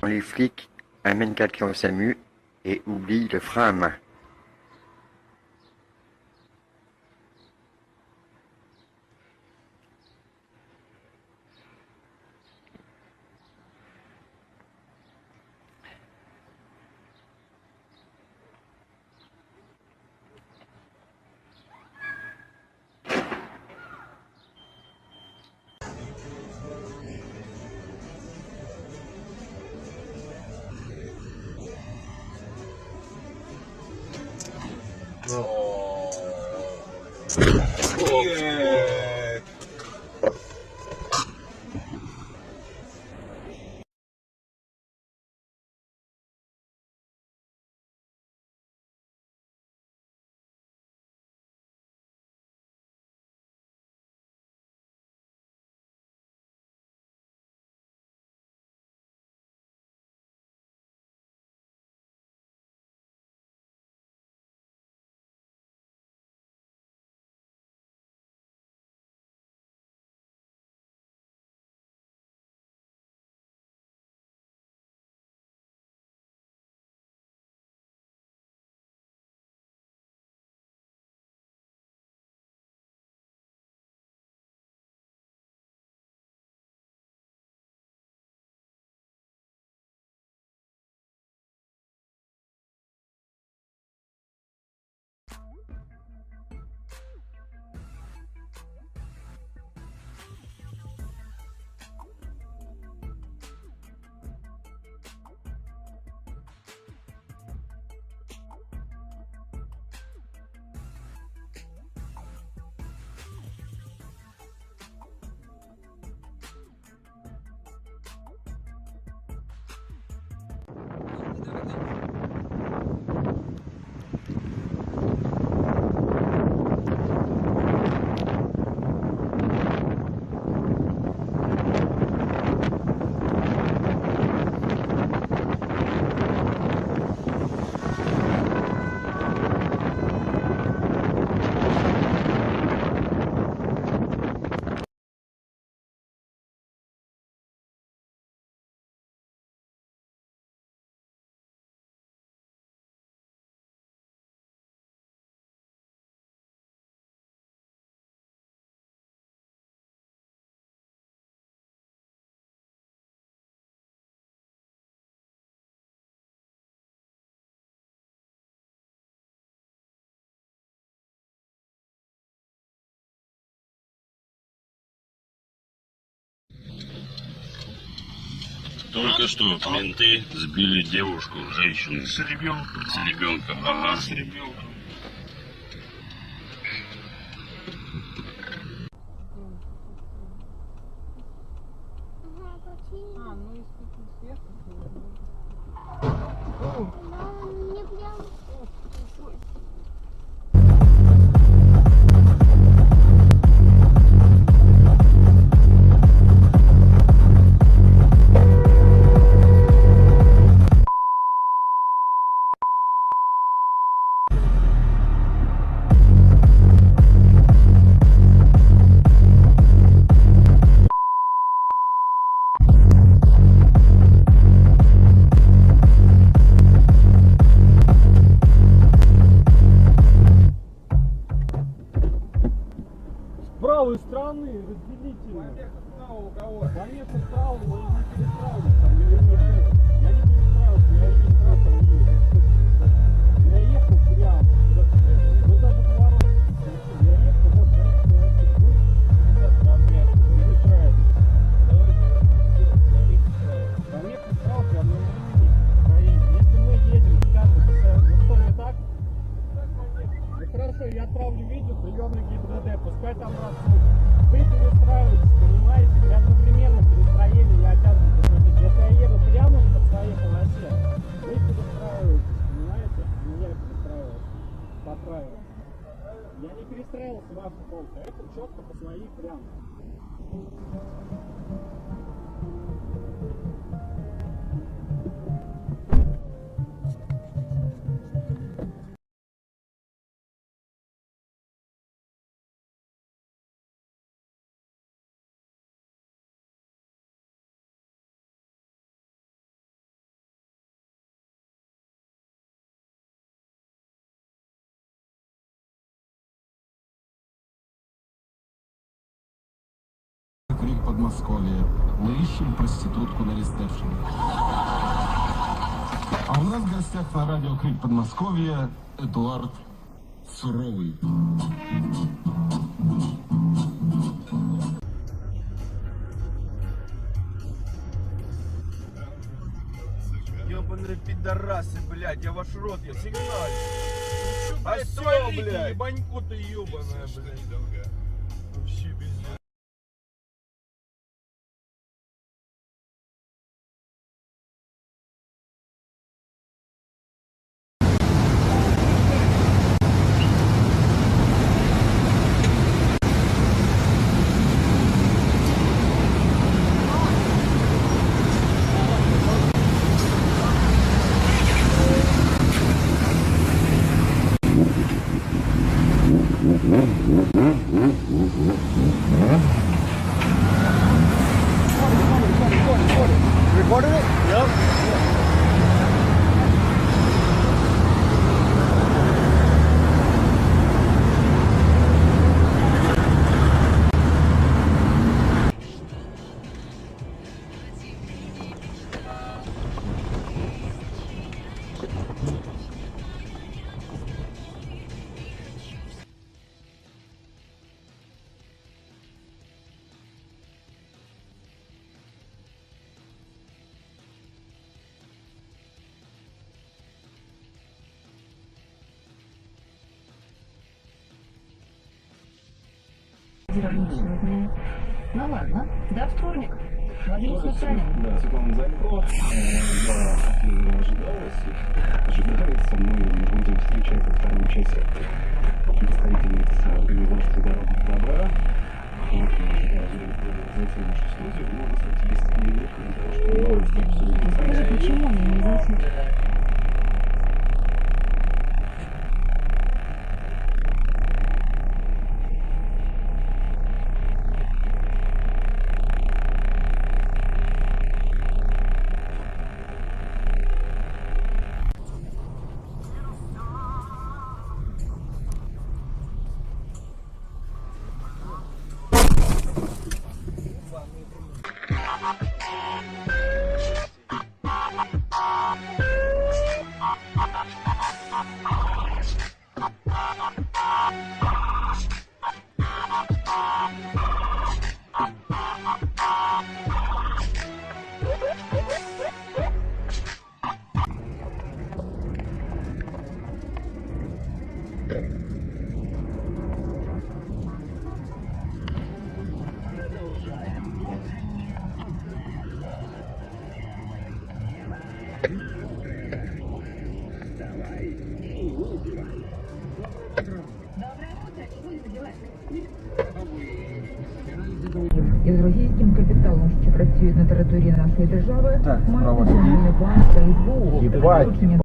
Les flics amènent quelqu'un au SAMU et oublient le frein à main. Только что менты сбили девушку, женщину. С ребенком. С ребенком, ага. С ребенком. Ну исключительно сверху. Мне прям... С правой стороны разделительно. Поехал вправо, но не перестраивайся. Там или нет. Я не перестраивался, я регистратор не есть. Я ехал прямо. Вот даже поворот. Я ехал вот на этой полосе. Поехал вправо, прямо на линии. Если мы едем, скажем, ну что не так? Ну хорошо, я отправлю видео, приемный ГИБДД, пускай там рассудят. Вы перестраиваетесь, понимаете? Для одновременно перестроения не обязаны допустить. Если я еду прямо по своей полосе, вы перестраиваетесь, понимаете? А не я перестраивался по правилам. Я не перестраивался в вашу полку, это четко по своей прямо. Подмосковье. Мы ищем проститутку на ресепшене. А у нас в гостях на радио Крик Подмосковье Эдуард Суровый. Ёбаные пидорасы, блядь, я ваш рот, я сигналю. А всё, блядь. Ебаньку ты ёбаная, блядь. Вообще пиздец. Сегодня. Ну ладно, до вторника. Владимир Сусанин. Да, Светлана Занькова. Я ожидается, мы будем встречать во втором часе представительниц организации «Дорога добра». Вот, зайти в нашу студию. Ну, на самом деле, есть минутка для того, чтобы новости обсудить. Скажи, почему мне не известно? Із російським капіталом, що працює на території нашої держави, Так, мають справа Національний банк та СБУ. Єбать.